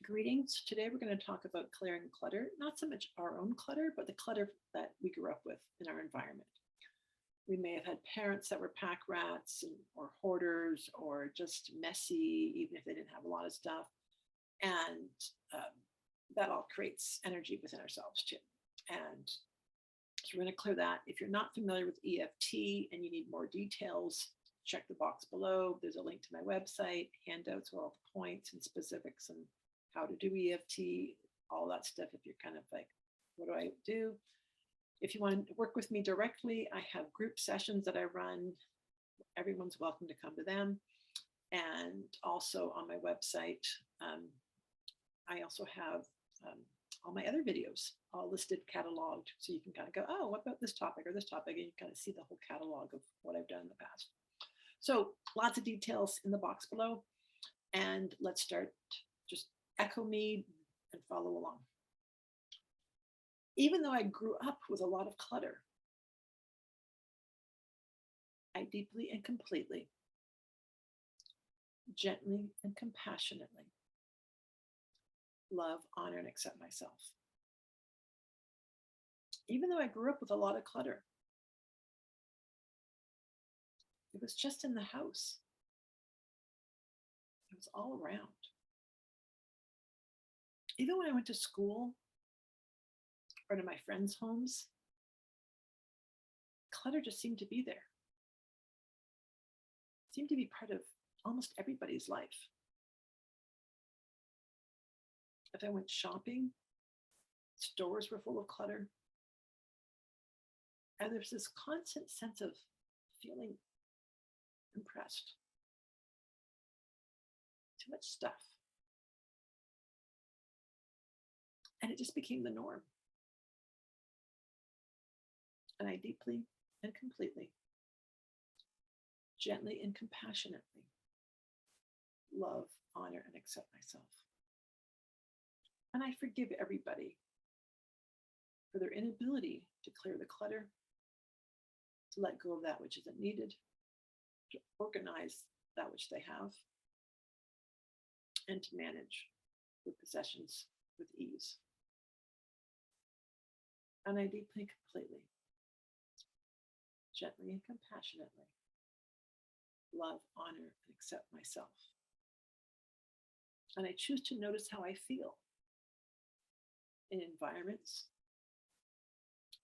Greetings. Today we're going to talk about clearing clutter, not so much our own clutter, but the clutter that we grew up with in our environment. We may have had parents that were pack rats or hoarders or just messy, even if they didn't have a lot of stuff. And um, that all creates energy within ourselves too. And so we're going to clear that. If you're not familiar with EFT and you need more details, check the box below. There's a link to my website, handouts with all the points and specifics and how to do EFT, all that stuff. If you're kind of like, what do I do? If you want to work with me directly, I have group sessions that I run. Everyone's welcome to come to them. And also on my website, I also have all my other videos all listed, cataloged, so you can kind of go, oh, what about this topic or this topic? And you kind of see the whole catalog of what I've done in the past. So lots of details in the box below. And let's start. Just echo me and follow along. Even though I grew up with a lot of clutter, I deeply and completely, gently and compassionately love, honor, and accept myself. Even though I grew up with a lot of clutter, it was just in the house. It was all around. Even when I went to school or to my friends' homes, clutter just seemed to be there. It seemed to be part of almost everybody's life. If I went shopping, stores were full of clutter. And there's this constant sense of feeling impressed. Too much stuff. And it just became the norm. And I deeply and completely, gently and compassionately love, honor, and accept myself. And I forgive everybody for their inability to clear the clutter, to let go of that which isn't needed, to organize that which they have, and to manage their possessions with ease. And I deeply, completely, gently and compassionately love, honor, and accept myself. And I choose to notice how I feel in environments.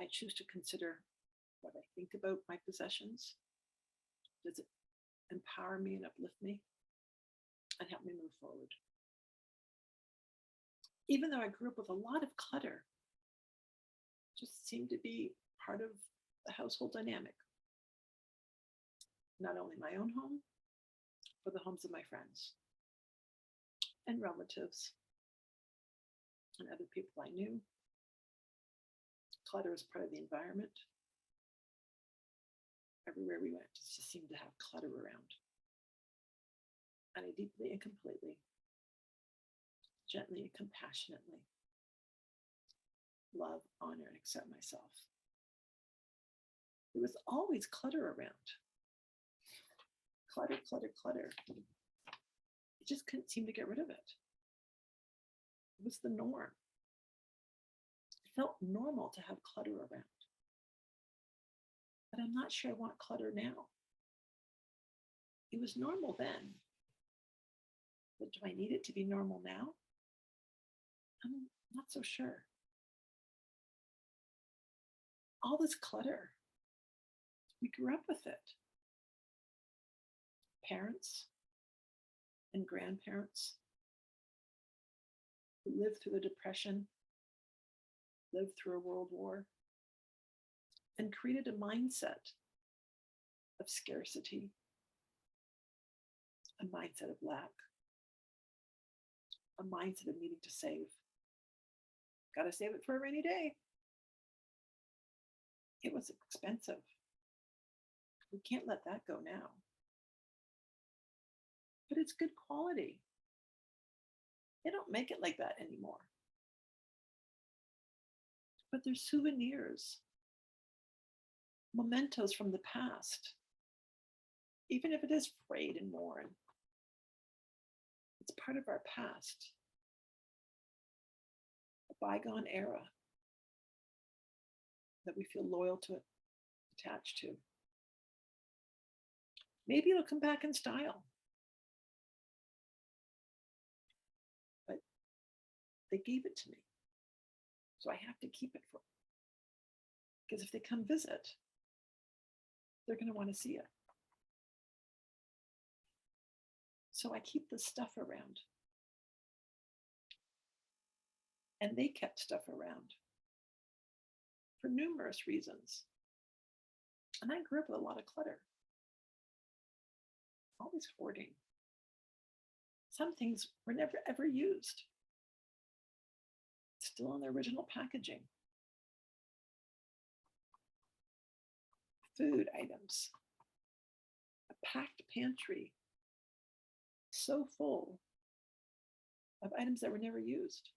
I choose to consider what I think about my possessions. Does it empower me and uplift me and help me move forward? Even though I grew up with a lot of clutter, it just seemed to be part of the household dynamic. Not only my own home, but the homes of my friends and relatives and other people I knew. Clutter is part of the environment. Everywhere we went, it just seemed to have clutter around. And I deeply and completely, gently and compassionately love, honor, and accept myself. There was always clutter around. Clutter, clutter, clutter. I just couldn't seem to get rid of it. It was the norm. It felt normal to have clutter around. But I'm not sure I want clutter now. It was normal then. But do I need it to be normal now? I'm not so sure. All this clutter, we grew up with it. Parents and grandparents who lived through the Depression, lived through a world war, and created a mindset of scarcity, a mindset of lack, a mindset of needing to save. Got to save it for a rainy day. It was expensive. We can't let that go now. But it's good quality. They don't make it like that anymore. But they're souvenirs, mementos from the past. Even if it is frayed and worn, it's part of our past. bygone era that we feel loyal to, attached to. Maybe it'll come back in style, but they gave it to me, so I have to keep it for them. Because if they come visit, they're going to want to see it. So I keep the stuff around. And they kept stuff around for numerous reasons. And I grew up with a lot of clutter. Always hoarding. Some things were never ever used. Still in the original packaging. Food items. A packed pantry. So full of items that were never used.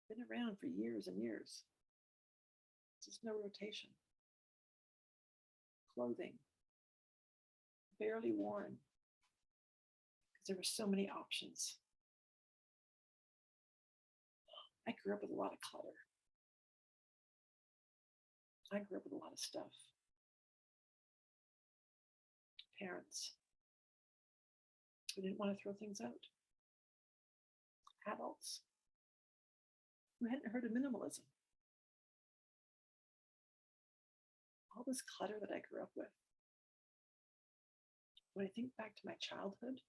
Been around for years and years. Just no rotation. Clothing. Barely worn. Because there were so many options. I grew up with a lot of clutter. I grew up with a lot of stuff. Parents who didn't want to throw things out. Adults who hadn't heard of minimalism. All this clutter that I grew up with. When I think back to my childhood,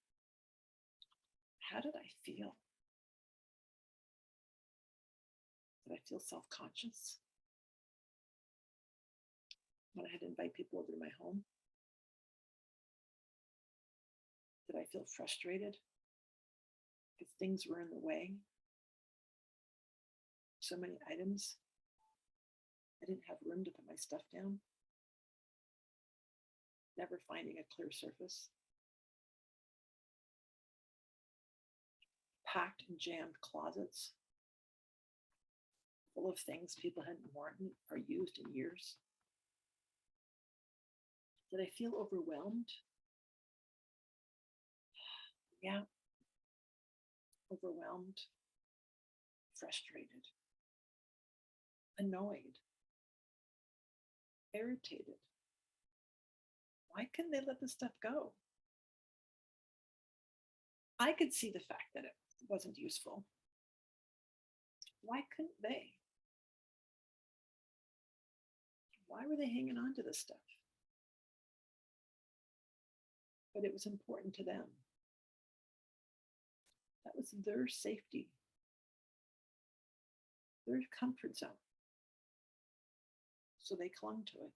how did I feel? Did I feel self-conscious when I had to invite people over to my home? Did I feel frustrated because things were in the way? So many items. I didn't have room to put my stuff down. Never finding a clear surface. Packed and jammed closets full of things people hadn't worn or used in years. Did I feel overwhelmed? Yeah. Overwhelmed, frustrated, annoyed, irritated. Why couldn't they let this stuff go? I could see the fact that it wasn't useful. Why couldn't they? Why were they hanging on to this stuff? But it was important to them. That was their safety, their comfort zone. So they clung to it.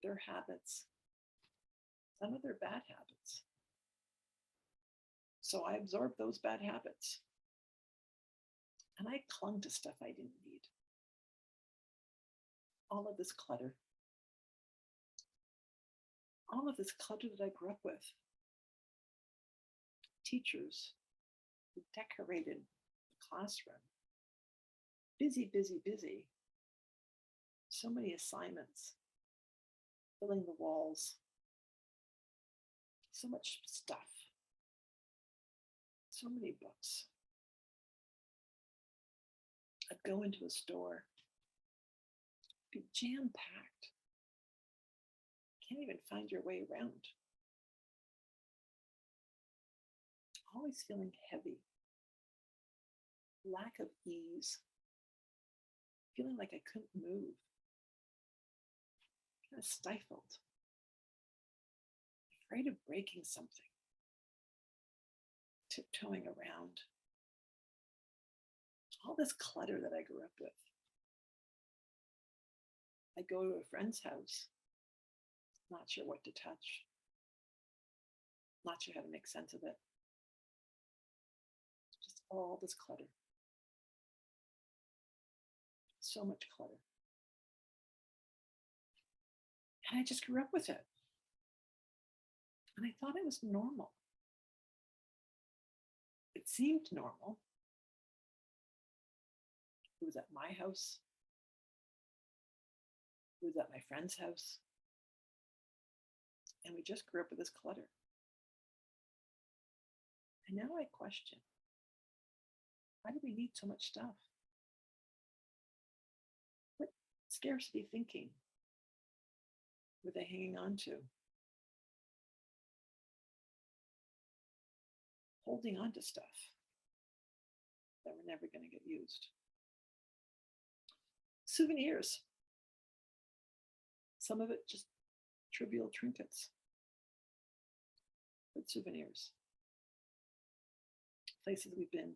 Their habits, some of their bad habits. So I absorbed those bad habits. And I clung to stuff I didn't need. All of this clutter. All of this clutter that I grew up with. Teachers who decorated the classroom. Busy, busy, busy. So many assignments. Filling the walls. So much stuff. So many books. I'd go into a store, be jam-packed. Can't even find your way around. Always feeling heavy. Lack of ease. Feeling like I couldn't move. Kind of stifled. Afraid of breaking something. Tiptoeing around. All this clutter that I grew up with. I go to a friend's house, not sure what to touch, not sure how to make sense of it. Just all this clutter. So much clutter. And I just grew up with it. And I thought it was normal. It seemed normal. It was at my house. It was at my friend's house. And we just grew up with this clutter. And now I question, Why do we need so much stuff? What scarcity thinking were they hanging on to? Holding on to stuff that were never going to get used. Souvenirs. Some of it just trivial trinkets, but souvenirs. Places we've been,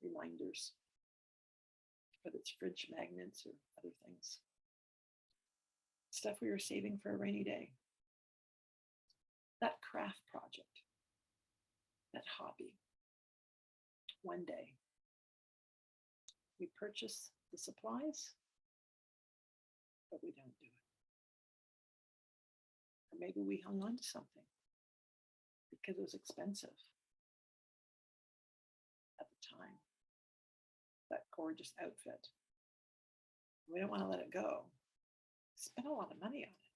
reminders, whether it's fridge magnets or other things. Stuff we were saving for a rainy day. That craft project, that hobby. One day, we purchase the supplies, but we don't do it. Or maybe we hung on to something because it was expensive at the time. That gorgeous outfit. We don't want to let it go. Spent a lot of money on it.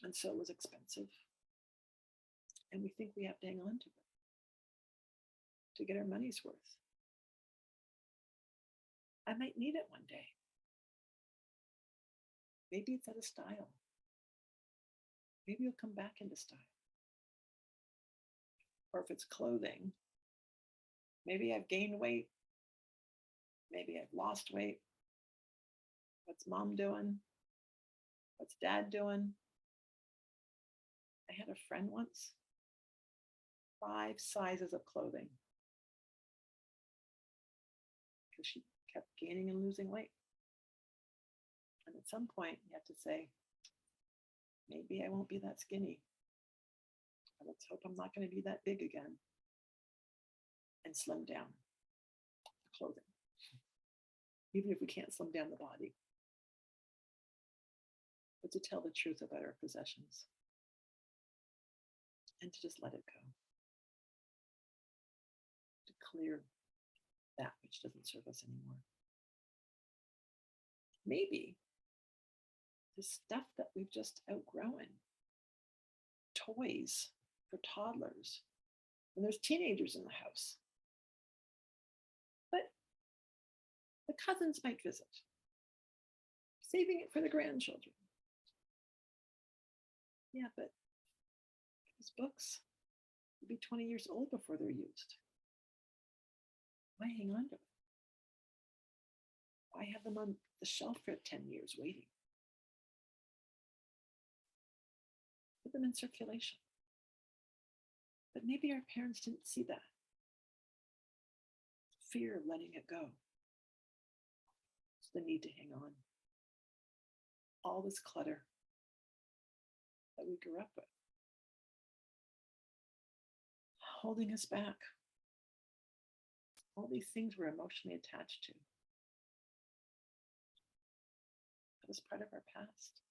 And so it was expensive. And we think we have to hang on to it to get our money's worth. I might need it one day. Maybe it's out of style. Maybe it'll come back into style. Or if it's clothing, maybe I've gained weight. Maybe I've lost weight. What's mom doing? What's dad doing? I had a friend once, 5 sizes of clothing, because she kept gaining and losing weight. And at some point, you have to say, maybe I won't be that skinny. But let's hope I'm not going to be that big again. And slim down the clothing, even if we can't slim down the body. But to tell the truth about our possessions and to just let it go. To clear that which doesn't serve us anymore. Maybe the stuff that we've just outgrown, toys for toddlers, when there's teenagers in the house. But the cousins might visit, saving it for the grandchildren. Yeah, but those books will be 20 years old before they're used. Why hang on to it? Why have them on the shelf for 10 years waiting? Put them in circulation. But maybe our parents didn't see that. Fear of letting it go. It's the need to hang on. All this clutter that we grew up with, holding us back. All these things we're emotionally attached to. That was part of our past.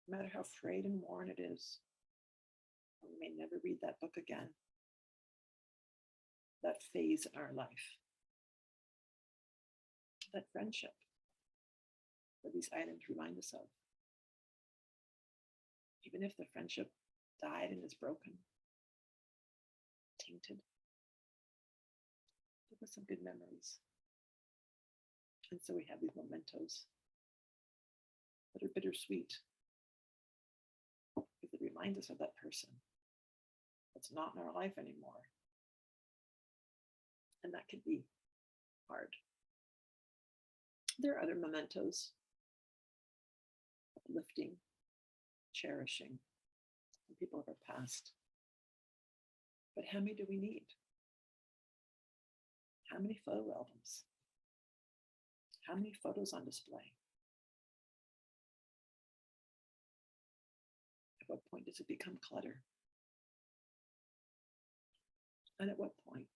No matter how frayed and worn it is, we may never read that book again. That phase in our life. That friendship that these items remind us of. Even if the friendship died and is broken, tainted, there were some good memories. And so we have these mementos that are bittersweet because they remind us of that person that's not in our life anymore. And that could be hard. There are other mementos, uplifting, cherishing, from people of our past. But how many do we need? How many photo albums? How many photos on display? At what point does it become clutter? And at what point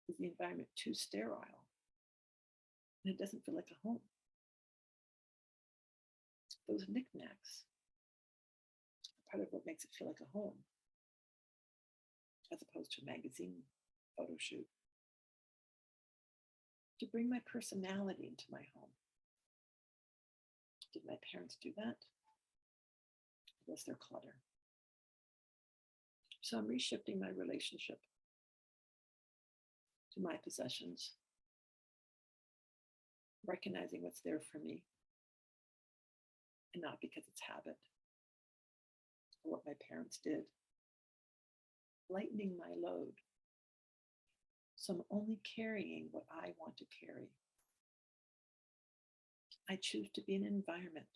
is the environment too sterile and it doesn't feel like a home? Those knickknacks are part of what makes it feel like a home, as opposed to a magazine photo shoot. To bring my personality into my home. Did my parents do that? Was there clutter? So I'm reshifting my relationship to my possessions, recognizing what's there for me and not because it's habit or what my parents did, lightening my load. So I'm only carrying what I want to carry. I choose to be in an environment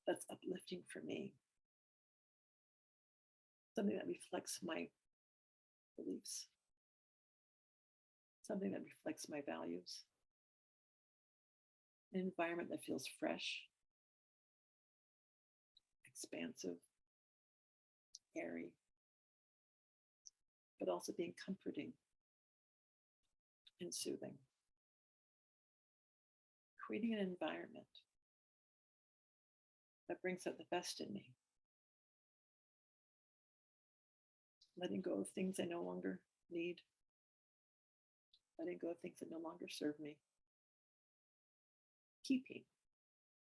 that's uplifting for me, something that reflects my beliefs, something that reflects my values, an environment that feels fresh, expansive, airy, but also being comforting and soothing. Creating an environment that brings out the best in me. Letting go of things I no longer need. Letting go of things that no longer serve me. Keeping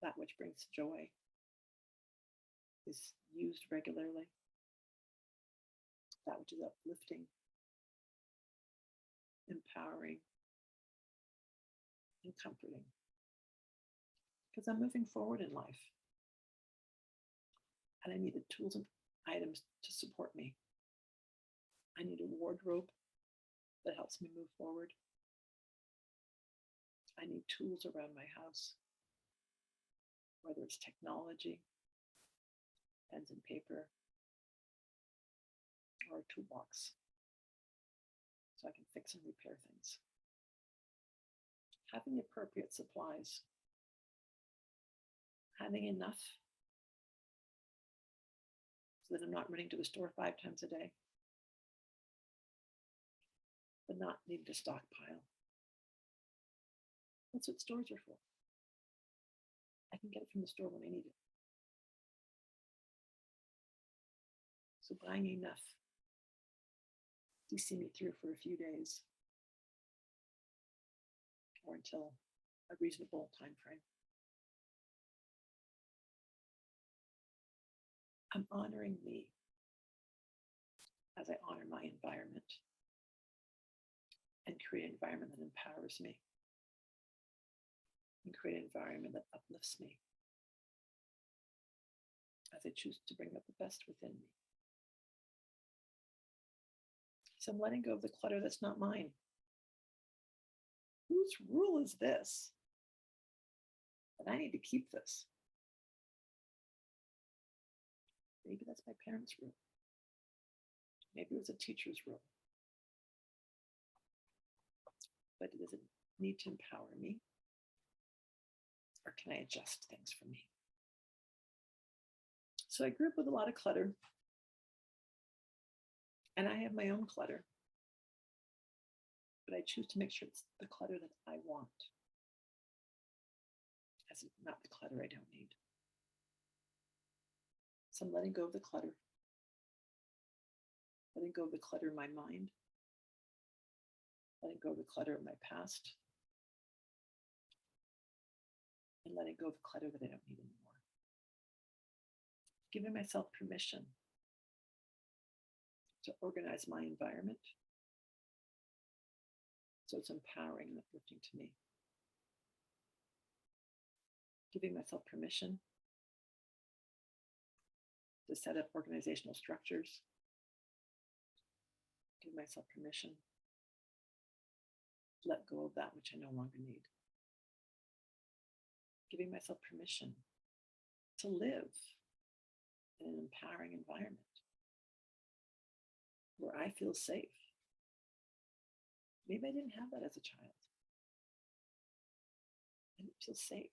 that which brings joy, is used regularly. That which is uplifting, empowering, and comforting. Because I'm moving forward in life. And I need the tools and items to support me. I need a wardrobe that helps me move forward. I need tools around my house, whether it's technology, pens and paper, or a toolbox, so I can fix and repair things. Having the appropriate supplies, having enough so that I'm not running to the store 5 times a day, but not needing to stockpile. That's what stores are for. I can get it from the store when I need it. So buying enough to see me through for a few days or until a reasonable time frame. I'm honoring me as I honor my environment and create an environment that empowers me and create an environment that uplifts me as I choose to bring out the best within me. So I'm letting go of the clutter that's not mine. Whose rule is this? That I need to keep this. Maybe that's my parents' rule. Maybe it was a teacher's rule. But does it need to empower me? Or can I adjust things for me? So I grew up with a lot of clutter. And I have my own clutter. But I choose to make sure it's the clutter that I want, as not the clutter I don't need. So I'm letting go of the clutter. Letting go of the clutter in my mind. Letting go of the clutter of my past. And letting go of the clutter that I don't need anymore. Giving myself permission to organize my environment so it's empowering and uplifting to me. Giving myself permission to set up organizational structures. Giving myself permission to let go of that which I no longer need. Giving myself permission to live in an empowering environment where I feel safe. Maybe I didn't have that as a child. I didn't feel safe.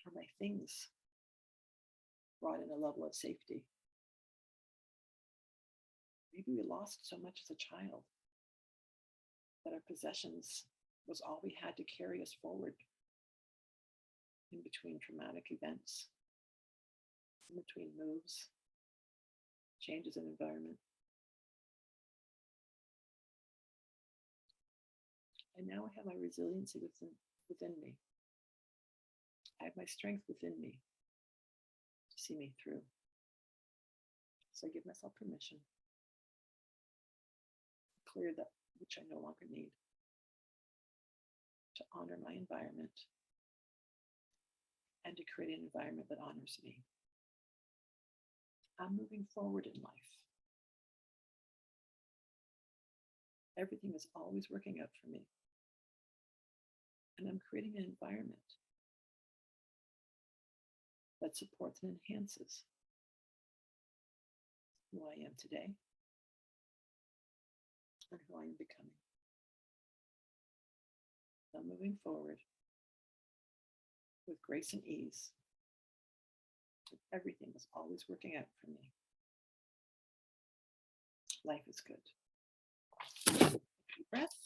Or my things brought in a level of safety. Maybe we lost so much as a child that our possessions was all we had to carry us forward in between traumatic events, in between moves, changes in environment. And now I have my resiliency within me. I have my strength within me to see me through. So I give myself permission to clear that which I no longer need, to honor my environment, and to create an environment that honors me. I'm moving forward in life. Everything is always working out for me. And I'm creating an environment that supports and enhances who I am today and who I am becoming. I'm moving forward with grace and ease. Everything is always working out for me. Life is good. Deep breath,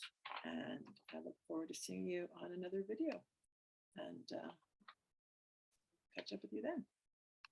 and I look forward to seeing you on another video, and catch up with you then.